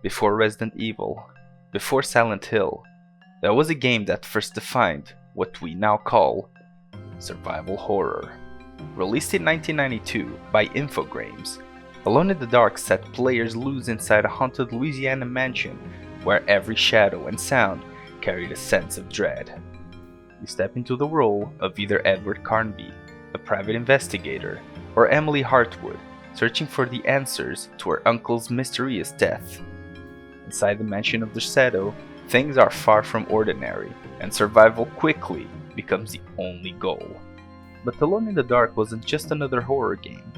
before Resident Evil, before Silent Hill, there was a game that first defined what we now call survival horror. Released in 1992 by Infogrames, Alone in the Dark set players loose inside a haunted Louisiana mansion where every shadow and sound carried a sense of dread. You step into the role of either Edward Carnby, a private investigator, or Emily Hartwood, searching for the answers to her uncle's mysterious death. Inside the mansion of Derceto, things are far from ordinary, and survival quickly becomes the only goal. But Alone in the Dark wasn't just another horror game.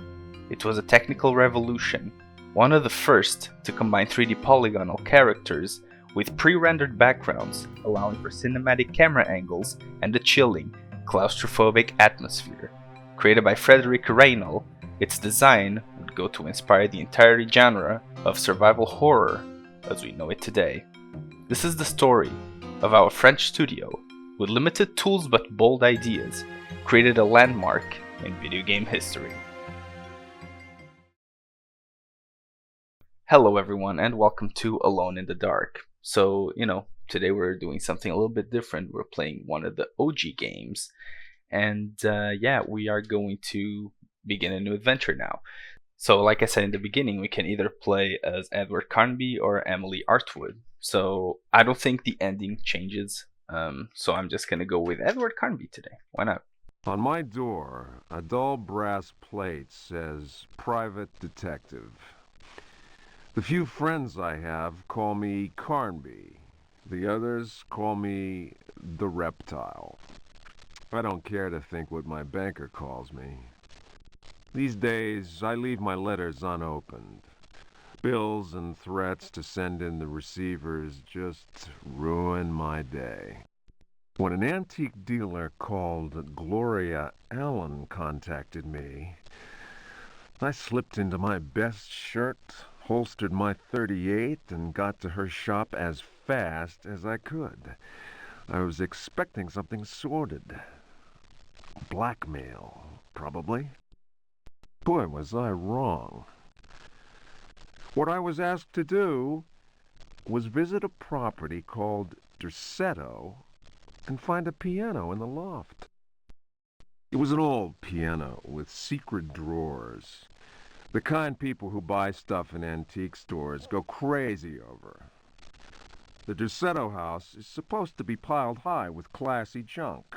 It was a technical revolution, one of the first to combine 3D polygonal characters with pre-rendered backgrounds, allowing for cinematic camera angles and a chilling, claustrophobic atmosphere. Created by Frederick Reynal, its design would go to inspire the entire genre of survival horror as we know it today. This is the story of how a French studio, with limited tools but bold ideas, created a landmark in video game history. Hello everyone and welcome to Alone in the Dark. So, today we're doing something a little bit different. We're playing one of the OG games. And we are going to begin a new adventure now. So like I said in the beginning, we can either play as Edward Carnby or Emily Hartwood. So I don't think the ending changes. So I'm just going to go with Edward Carnby today. Why not? On my door, a dull brass plate says Private Detective. The few friends I have call me Carnby. The others call me the Reptile. I don't care to think what my banker calls me. These days, I leave my letters unopened. Bills and threats to send in the receivers just ruin my day. When an antique dealer called Gloria Allen contacted me, I slipped into my best shirt, holstered my .38, and got to her shop as fast as I could. I was expecting something sordid. Blackmail, probably. Boy, was I wrong. What I was asked to do was visit a property called Derceto and find a piano in the loft. It was an old piano with secret drawers. The kind people who buy stuff in antique stores go crazy over. The Derceto house is supposed to be piled high with classy junk.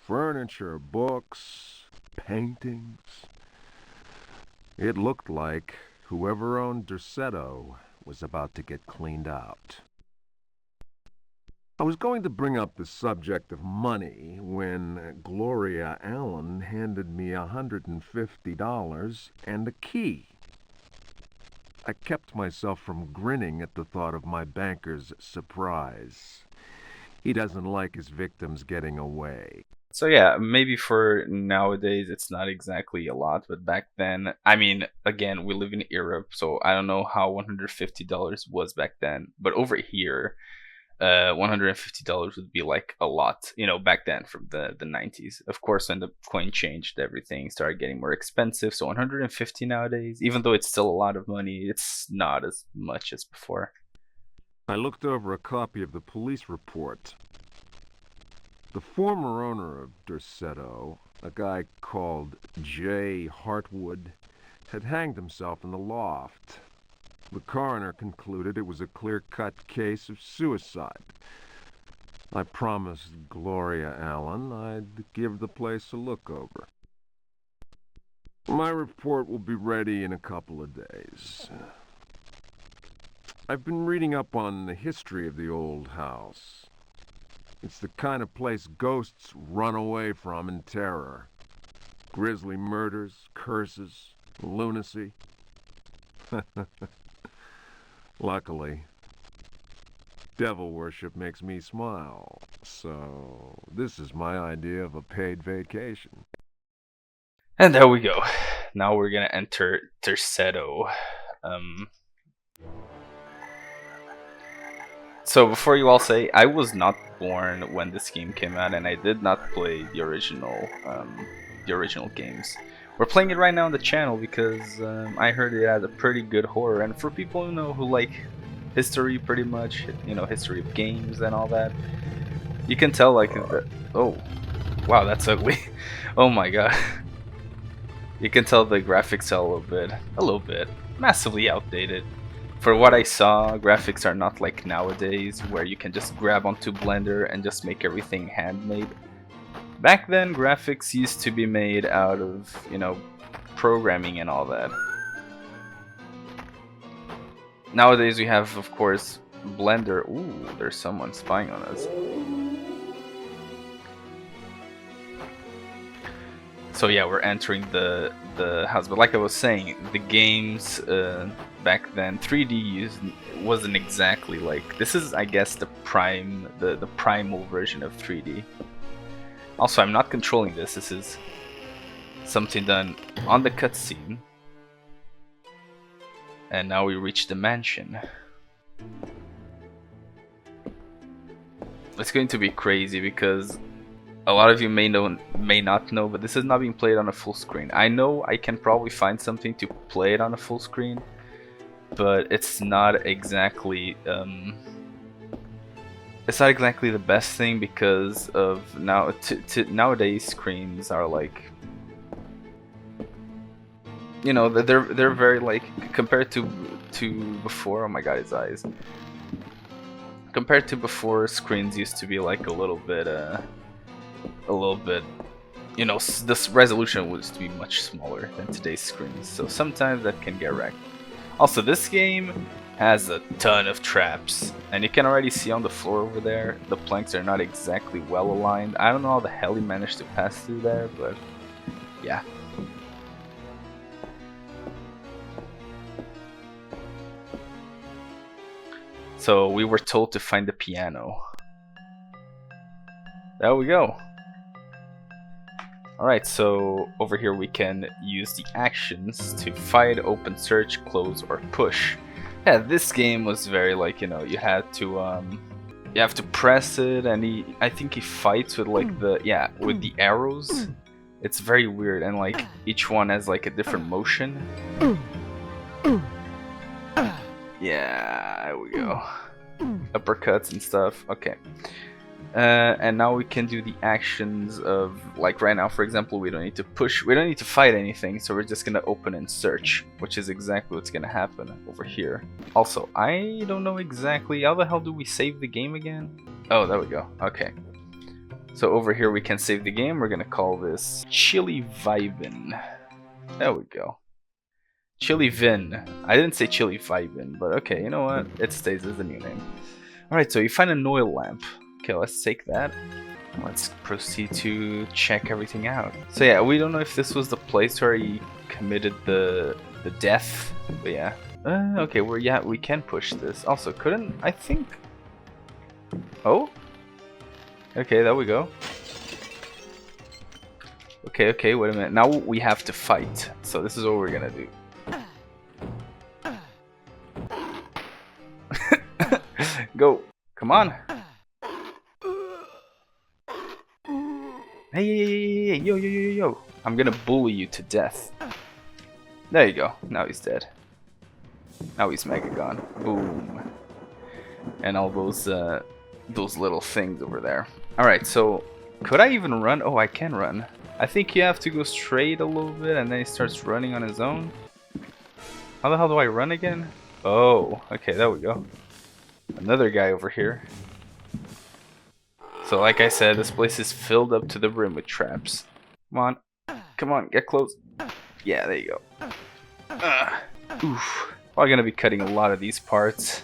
Furniture, books, paintings. It looked like whoever owned Derceto was about to get cleaned out. I was going to bring up the subject of money when Gloria Allen handed me $150 and a key. I kept myself from grinning at the thought of my banker's surprise. He doesn't like his victims getting away. So yeah, maybe for nowadays it's not exactly a lot, but back then, again, we live in Europe, so I don't know how $150 was back then, but over here, $150 would be like a lot, back then from the 90s. Of course, when the coin changed, everything started getting more expensive. So 150 nowadays, even though it's still a lot of money, it's not as much as before. I looked over a copy of the police report. The former owner of Derceto, a guy called J. Hartwood, had hanged himself in the loft. The coroner concluded it was a clear-cut case of suicide. I promised Gloria Allen I'd give the place a look over. My report will be ready in a couple of days. I've been reading up on the history of the old house. It's the kind of place ghosts run away from in terror. Grisly murders, curses, lunacy. Luckily, devil worship makes me smile, so this is my idea of a paid vacation. And there we go. Now we're gonna enter Derceto. So before you all say, I was not born when this game came out, and I did not play the original games. We're playing it right now on the channel because I heard it has a pretty good horror, and for people who like history pretty much, you know, history of games and all that. You can tell like oh, wow, that's ugly. Oh my god. You can tell the graphics are a little bit massively outdated. For what I saw, graphics are not like nowadays where you can just grab onto Blender and just make everything handmade. Back then, graphics used to be made out of, you know, programming and all that. Nowadays we have, of course, Blender. Ooh, there's someone spying on us. So yeah, we're entering the house, but like I was saying, the games back then, 3D wasn't exactly like this. Is I guess the primal version of 3D. Also, I'm not controlling this. This is something done on the cutscene, and now we reach the mansion. It's going to be crazy because a lot of you may not know, but this is not being played on a full screen. I know I can probably find something to play it on a full screen, but it's not exactly the best thing because of nowadays screens are like, you know, they're very like compared to before. Oh my god, his eyes. Compared to before, screens used to be like a little bit, you know, this resolution was to be much smaller than today's screens, so sometimes that can get wrecked. Also, this game has a ton of traps, and you can already see on the floor over there, the planks are not exactly well aligned. I don't know how the hell he managed to pass through there, but yeah. So we were told to find the piano. There we go. Alright, so over here we can use the actions to fight, open, search, close, or push. Yeah, this game was very like, you know, you have to press it, and I think he fights with like with the arrows. It's very weird, and like each one has like a different motion. Yeah, there we go. Uppercuts and stuff. Okay. And now we can do the actions of, like right now, for example, we don't need to push, we don't need to fight anything, so we're just gonna open and search, which is exactly what's gonna happen over here. Also, I don't know exactly, how the hell do we save the game again? Oh, there we go. Okay. So over here we can save the game. We're gonna call this Chili Vibin. There we go. Chili Vin. I didn't say Chili Vibin, but okay, you know what? It stays as the new name. Alright, so you find an oil lamp. Okay, let's take that. Let's proceed to check everything out. So yeah, we don't know if this was the place where he committed the death, but yeah. Okay, we can push this. Also, couldn't I think? Oh. Okay, there we go. Okay, wait a minute. Now we have to fight. So this is what we're gonna do. Go. Come on. Hey, yo. I'm gonna bully you to death. There you go. Now he's dead. Now he's mega gone. Boom. And all those little things over there. Alright, so could I even run? Oh, I can run. I think you have to go straight a little bit and then he starts running on his own. How the hell do I run again? Oh, okay, there we go. Another guy over here. So like I said, this place is filled up to the brim with traps. Come on, get close. Yeah, there you go. Oof. Probably gonna be cutting a lot of these parts.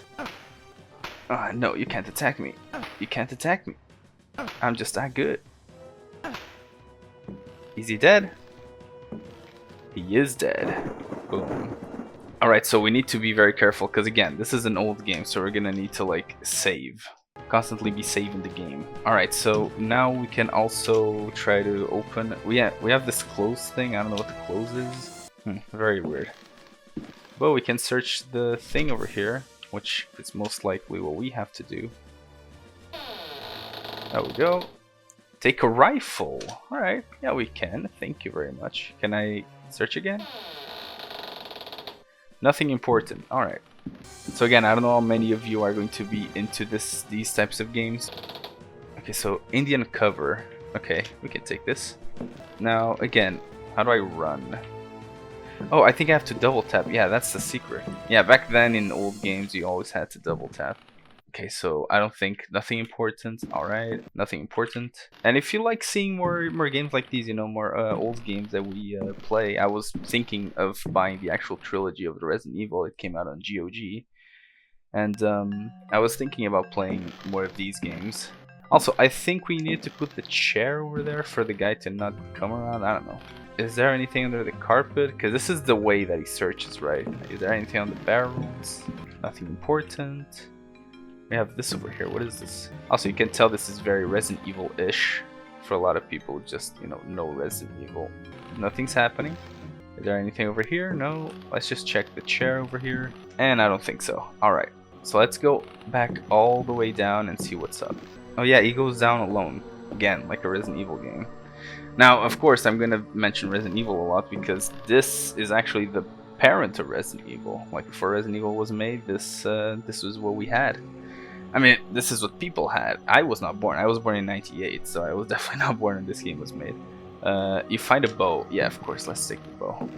No, you can't attack me. You can't attack me. I'm just that good. Is he dead? He is dead. Boom. Alright, so we need to be very careful because again, this is an old game, so we're gonna need to like save. Constantly be saving the game. Alright, so now we can also try to open. We have this close thing. I don't know what the close is. Very weird. But we can search the thing over here, which is most likely what we have to do. There we go. Take a rifle. Alright, yeah, we can. Thank you very much. Can I search again? Nothing important. Alright. So again, I don't know how many of you are going to be into these types of games. Okay, so Indian cover. Okay, we can take this. Now again, how do I run? Oh, I think I have to double tap. Yeah, that's the secret. Yeah, back then in old games you always had to double tap. Okay, so I don't think nothing important. All right, nothing important. And if you like seeing more games like these, you know, more old games that we play, I was thinking of buying the actual trilogy of the Resident Evil. It came out on GOG, and I was thinking about playing more of these games. Also, I think we need to put the chair over there for the guy to not come around. I don't know. Is there anything under the carpet? Because this is the way that he searches, right? Is there anything on the barrels? Nothing important. We have this over here. What is this? Also, you can tell this is very Resident Evil-ish for a lot of people who just, you know Resident Evil. Nothing's happening. Is there anything over here? No. Let's just check the chair over here. And I don't think so. Alright. So let's go back all the way down and see what's up. Oh yeah, he goes down alone. Again, like a Resident Evil game. Now, of course, I'm going to mention Resident Evil a lot because this is actually the parent of Resident Evil. Like, before Resident Evil was made, this was what we had. I mean, this is what people had. I was not born. I was born in 98, so I was definitely not born when this game was made. You find a bow. Yeah, of course, let's take the bow.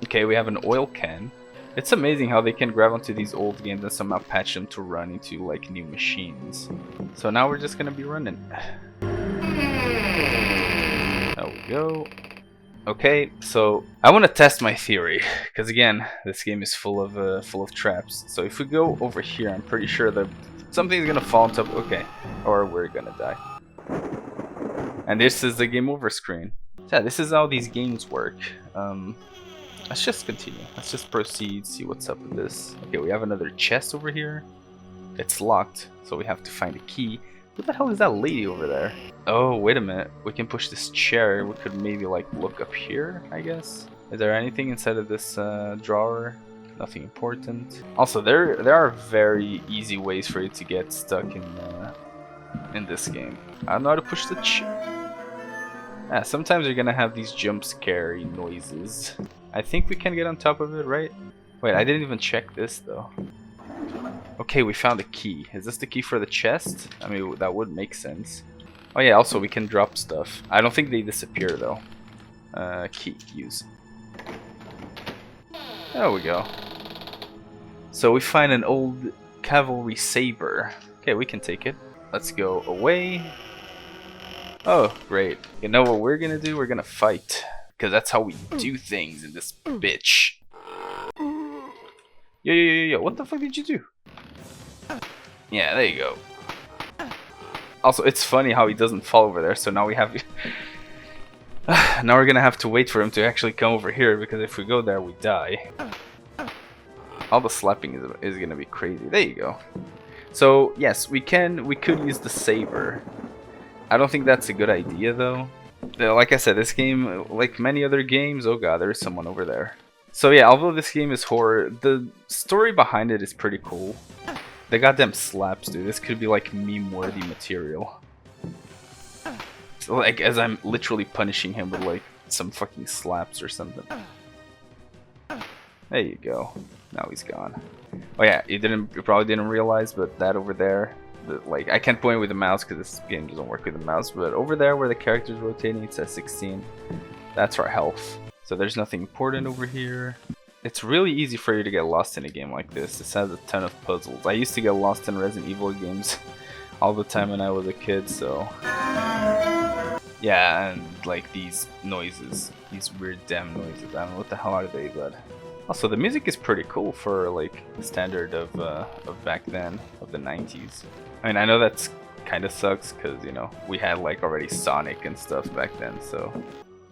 Okay, we have an oil can. It's amazing how they can grab onto these old games and somehow patch them to run into, like, new machines. So now we're just gonna be running. There we go. Okay, so I want to test my theory, because again, this game is full of traps. So if we go over here, I'm pretty sure that something's gonna fall on top. Okay, or we're gonna die. And this is the game over screen. Yeah, this is how these games work. Let's just continue. Let's just proceed, see what's up with this. Okay, we have another chest over here. It's locked, so we have to find a key. Who the hell is that lady over there? Oh, wait a minute. We can push this chair. We could maybe, like, look up here, I guess. Is there anything inside of this drawer? Nothing important. Also, there are very easy ways for you to get stuck in this game. I don't know how to push the chair. Yeah, sometimes you're gonna have these jump scary noises. I think we can get on top of it, right? Wait, I didn't even check this, though. Okay, we found a key. Is this the key for the chest? I mean, that would make sense. Oh yeah, also we can drop stuff. I don't think they disappear though. Key, use. There we go. So we find an old cavalry saber. Okay, we can take it. Let's go away. Oh, great. You know what we're gonna do? We're gonna fight. Because that's how we do things in this bitch. Yo, what the fuck did you do? Yeah, there you go. Also, it's funny how he doesn't fall over there, so now we have... now we're gonna have to wait for him to actually come over here, because if we go there, we die. All the slapping is gonna be crazy. There you go. So, yes, we could use the saber. I don't think that's a good idea, though. Like I said, this game, like many other games... Oh god, there is someone over there. So yeah, although this game is horror, the story behind it is pretty cool. The goddamn slaps, dude. This could be like meme-worthy material. So, like, as I'm literally punishing him with like some fucking slaps or something. There you go. Now he's gone. Oh yeah, you probably didn't realize, but that over there, like, I can't point with the mouse because this game doesn't work with the mouse, but over there where the character's rotating, it says 16. That's our health. So there's nothing important over here. It's really easy for you to get lost in a game like this. This has a ton of puzzles. I used to get lost in Resident Evil games all the time when I was a kid, so... Yeah, and like these noises, these weird damn noises. I don't know what the hell are they, but... Also, the music is pretty cool for like the standard of back then, of the 90s. I mean, I know that's kind of sucks because, you know, we had like already Sonic and stuff back then, so...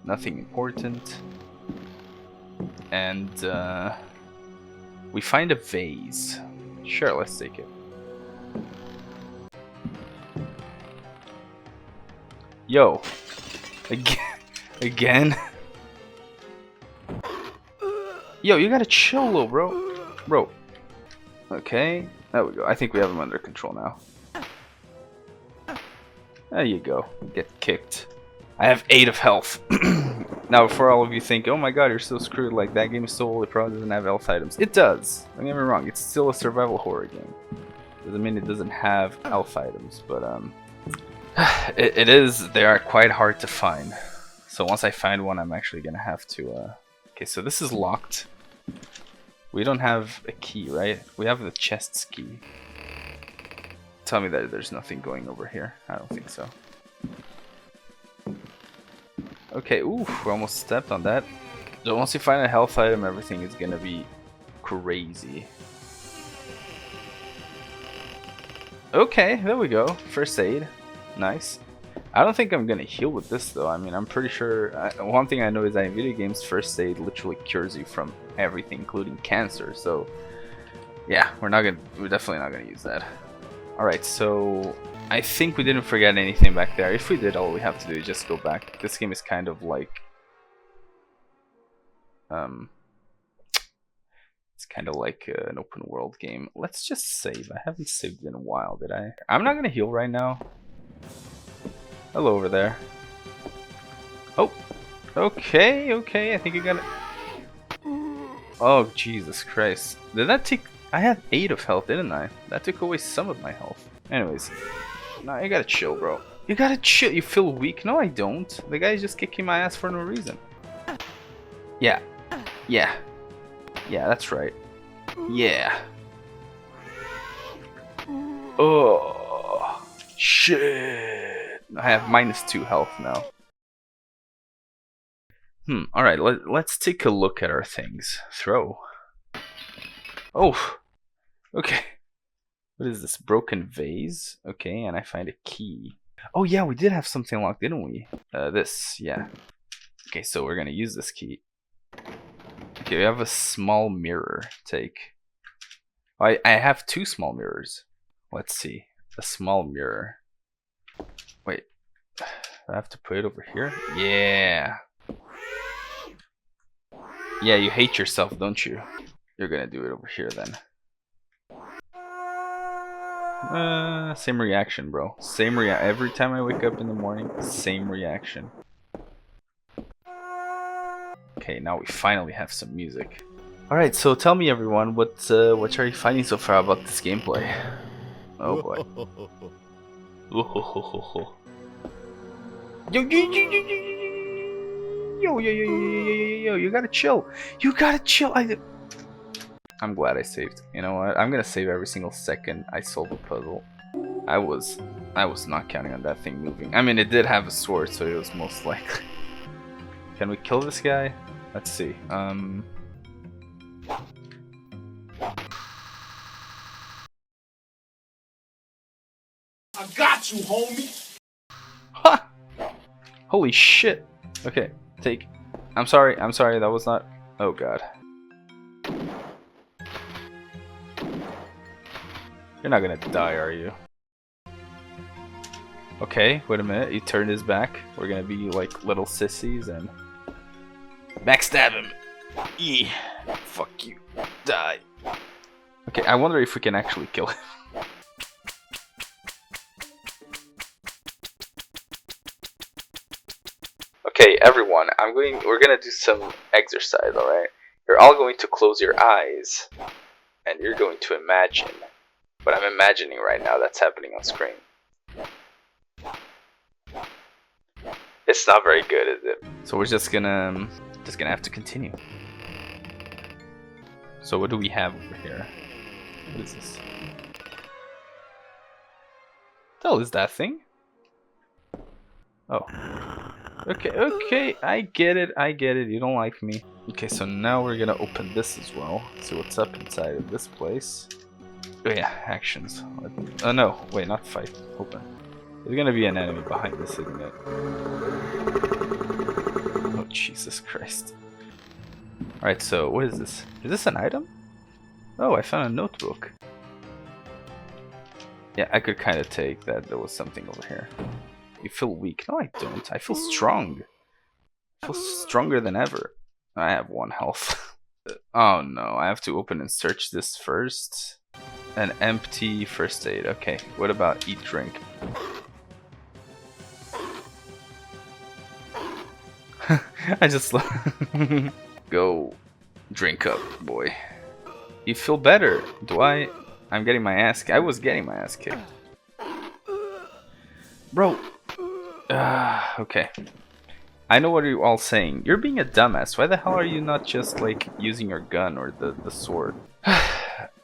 Nothing important. And we find a vase. Sure, let's take it. Yo, again. Yo, you gotta chill, little bro. Okay, there we go. I think we have him under control now. There you go. Get kicked. I have 8 of health. Now, for all of you think, oh my god, you're so screwed, like that game is so old, it probably doesn't have health items. It does. Don't get me wrong, it's still a survival horror game. Doesn't mean it doesn't have health items, but it is. They are quite hard to find. So once I find one, I'm actually gonna have to. Okay, so this is locked. We don't have a key, right? We have the chest's key. Tell me that there's nothing going over here. I don't think so. Okay, ooh, we almost stepped on that. So once you find a health item, everything is gonna be crazy. Okay, there we go. First aid. Nice. I don't think I'm gonna heal with this though. I mean, I'm pretty sure. One thing I know is that in video games, first aid literally cures you from everything, including cancer. So, yeah, we're definitely not gonna use that. All right, so I think we didn't forget anything back there. If we did, all we have to do is just go back. This game is kind of like, it's kind of like an open world game. Let's just save. I haven't saved in a while, did I? I'm not gonna heal right now. Hello over there. Oh, okay, okay. I think I got it. Oh, Jesus Christ. Did that take... I had 8 of health, didn't I? That took away some of my health. Anyways. Nah, you gotta chill, bro. You gotta chill. You feel weak? No, I don't. The guy's just kicking my ass for no reason. Yeah. Yeah. Yeah, that's right. Yeah. Oh, shit. I have -2 health now. Alright, let's take a look at our things. Throw. Oh, okay. What is this? Broken vase? Okay, and I find a key. Oh yeah, we did have something locked, didn't we? This, yeah. Okay, so we're gonna use this key. Okay, we have a small mirror. Take. I have 2 small mirrors. Let's see. A small mirror. Wait. Do I have to put it over here? Yeah. Yeah, you hate yourself, don't you? You're gonna do it over here then. Same reaction, bro. Same every time I wake up in the morning, same reaction. Okay, now we finally have some music. Alright, so tell me everyone, what are you finding so far about this gameplay? Oh boy. Yo, you gotta chill. You gotta chill. I'm glad I saved. You know what? I'm gonna save every single second I solve a puzzle. I was not counting on that thing moving. I mean, it did have a sword, so it was most likely. Can we kill this guy? Let's see. I got you, homie. Ha! Holy shit. Okay, take. I'm sorry. That was not. Oh god. You're not gonna die, are you? Okay, wait a minute. He turned his back. We're gonna be like little sissies and backstab him. Eee. Fuck you. Die. Okay, I wonder if we can actually kill him. Okay, everyone, we're gonna do some exercise, alright? You're all going to close your eyes and you're going to imagine what I'm imagining right now that's happening on screen. It's not very good, is it? So we're just gonna have to continue. So what do we have over here? What is this? What the hell is that thing? Oh. Okay, I get it, you don't like me. Okay, so now we're gonna open this as well. See what's up inside of this place. Oh yeah, actions. Oh no, wait, not fight. Open. There's gonna be an enemy behind this, isn't it? Oh Jesus Christ. Alright, so what is this? Is this an item? Oh, I found a notebook. Yeah, I could kind of take that there was something over here. You feel weak? No, I don't. I feel strong. I feel stronger than ever. I have 1 health. Oh no, I have to open and search this first. An empty first aid. Okay, what about eat, drink? I just go drink up, boy. You feel better? Do I? I'm getting my ass. I was getting my ass kicked, bro. Okay. I know what you're all saying. You're being a dumbass. Why the hell are you not just like using your gun or the sword?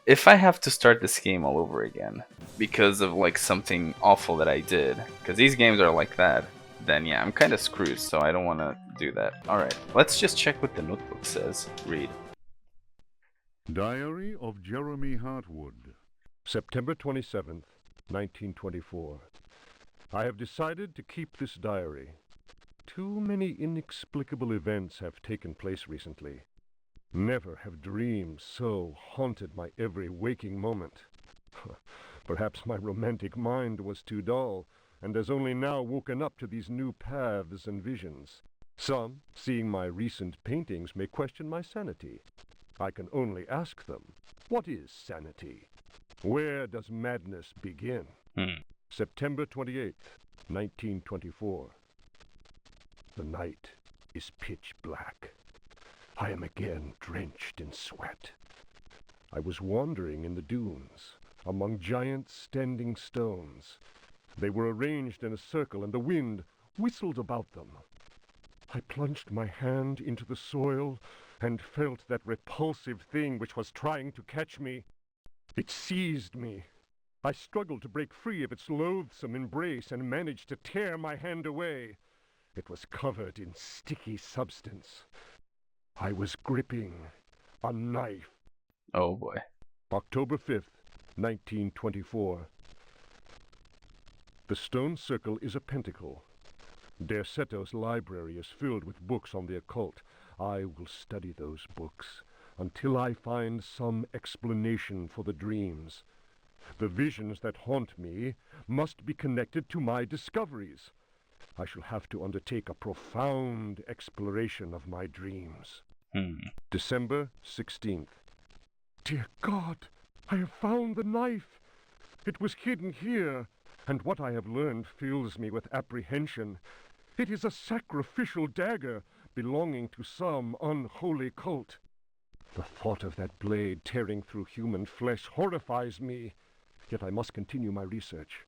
If I have to start this game all over again because of like something awful that I did, because these games are like that, then yeah, I'm kind of screwed, so I don't want to do that. Alright, let's just check what the notebook says. Read. Diary of Jeremy Hartwood, September 27th, 1924. I have decided to keep this diary. Too many inexplicable events have taken place recently. Never have dreams so haunted my every waking moment. Perhaps my romantic mind was too dull, and has only now woken up to these new paths and visions. Some, seeing my recent paintings, may question my sanity. I can only ask them, what is sanity? Where does madness begin? September 28th, 1924. The night is pitch black. I am again drenched in sweat. I was wandering in the dunes, among giant standing stones. They were arranged in a circle, and the wind whistled about them. I plunged my hand into the soil and felt that repulsive thing which was trying to catch me. It seized me. I struggled to break free of its loathsome embrace and managed to tear my hand away. It was covered in sticky substance. I was gripping a knife. Oh boy. October 5th, 1924. The stone circle is a pentacle. Derceto's library is filled with books on the occult. I will study those books until I find some explanation for the dreams. The visions that haunt me must be connected to my discoveries. I shall have to undertake a profound exploration of my dreams. December 16th. Dear God, I have found the knife. It was hidden here, and what I have learned fills me with apprehension. It is a sacrificial dagger belonging to some unholy cult. The thought of that blade tearing through human flesh horrifies me, yet I must continue my research.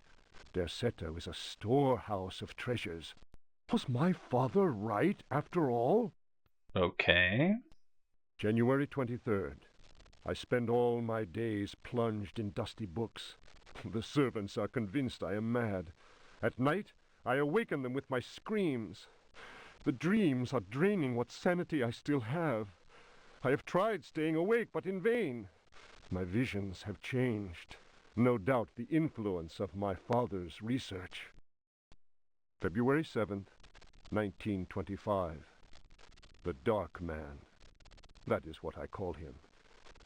Derceto is a storehouse of treasures. Was my father right, after all? Okay. January 23rd. I spend all my days plunged in dusty books. The servants are convinced I am mad. At night, I awaken them with my screams. The dreams are draining what sanity I still have. I have tried staying awake, but in vain. My visions have changed. No doubt the influence of my father's research. February 7th, 1925. The Dark Man, that is what I call him,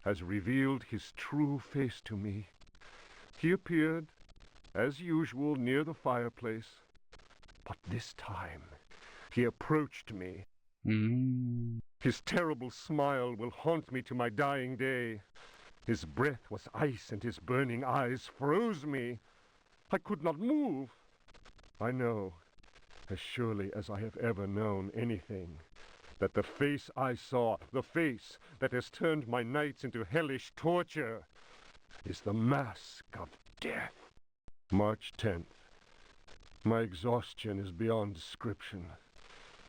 has revealed his true face to me. He appeared, as usual, near the fireplace, but this time he approached me. His terrible smile will haunt me to my dying day. His breath was ice, and his burning eyes froze me. I could not move. I know, as surely as I have ever known anything, that the face I saw, the face that has turned my nights into hellish torture, is the mask of death. March 10th. My exhaustion is beyond description.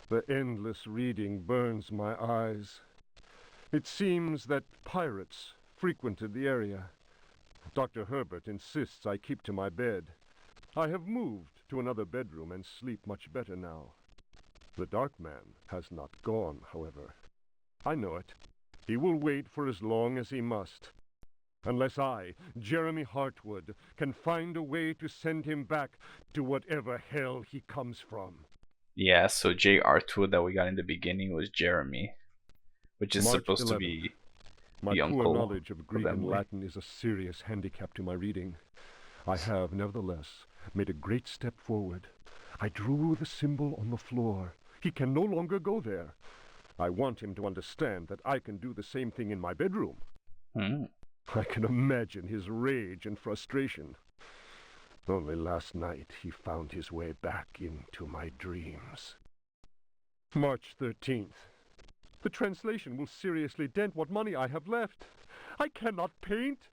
The endless reading burns my eyes. It seems that pirates frequented the area. Dr. Herbert insists I keep to my bed. I have moved to another bedroom and sleep much better now. The Dark Man has not gone, however. I know it. He will wait for as long as he must. Unless I, Jeremy Hartwood, can find a way to send him back to whatever hell he comes from. Yeah, so J. Hartwood that we got in the beginning was Jeremy, which is March supposed 11th. to be My the poor uncle knowledge of Greek and Emily. Latin is a serious handicap to my reading. I have, nevertheless, made a great step forward. I drew the symbol on the floor. He can no longer go there. I want him to understand that I can do the same thing in my bedroom. I can imagine his rage and frustration. Only last night he found his way back into my dreams. March 13th. The translation will seriously dent what money I have left. I cannot paint.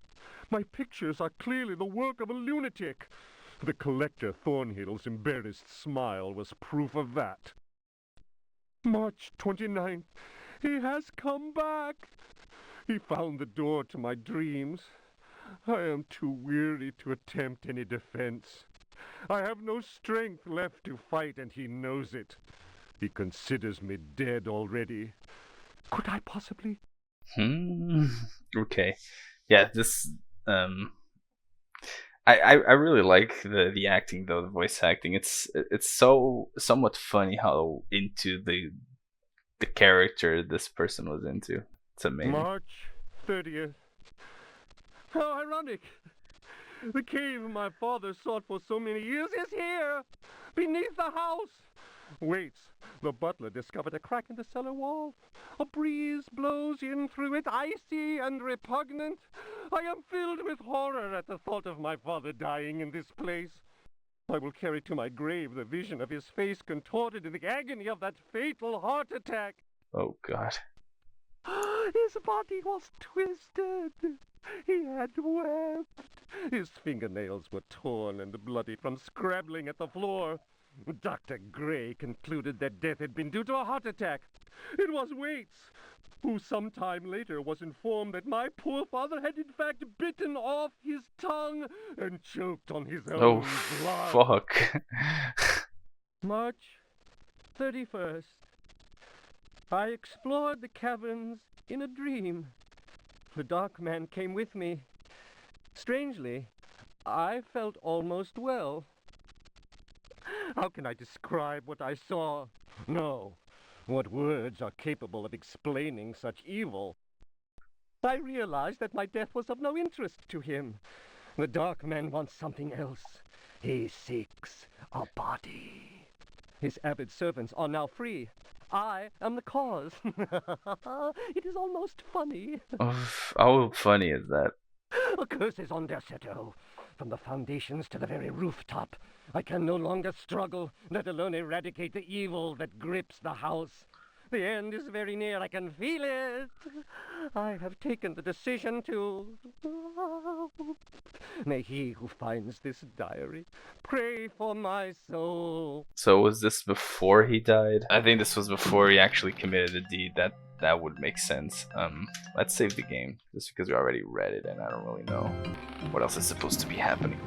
My pictures are clearly the work of a lunatic. The collector Thornhill's embarrassed smile was proof of that. March 29th. He has come back. He found the door to my dreams. I am too weary to attempt any defense. I have no strength left to fight, and he knows it. He considers me dead already. Could I possibly? Okay. Yeah, this I really like the acting though, the voice acting. It's so somewhat funny how into the character this person was into. It's amazing. March 30th. How ironic! The cave my father sought for so many years is here, beneath the house. Waits. The butler discovered a crack in the cellar wall. A breeze blows in through it, icy and repugnant. I am filled with horror at the thought of my father dying in this place. I will carry to my grave the vision of his face contorted in the agony of that fatal heart attack. Oh God. His body was twisted. He had wept. His fingernails were torn and bloody from scrabbling at the floor. Dr. Gray concluded that death had been due to a heart attack. It was Waits, who some time later was informed that my poor father had in fact bitten off his tongue and choked on his own blood. Fuck. March 31st. I explored the caverns in a dream. The dark man came with me. Strangely, I felt almost well. How can I describe what I saw? No. What words are capable of explaining such evil? I realized that my death was of no interest to him. The dark man wants something else. He seeks a body. His avid servants are now free. I am the cause. It is almost funny. How funny is that? A curse is on Derceto. From the foundations to the very rooftop. I can no longer struggle, let alone eradicate the evil that grips the house. The end is very near, I can feel it. I have taken the decision to... May he who finds this diary pray for my soul. So was this before he died? I think this was before he actually committed the deed. That would make sense. Let's save the game, just because we already read it and I don't really know what else is supposed to be happening.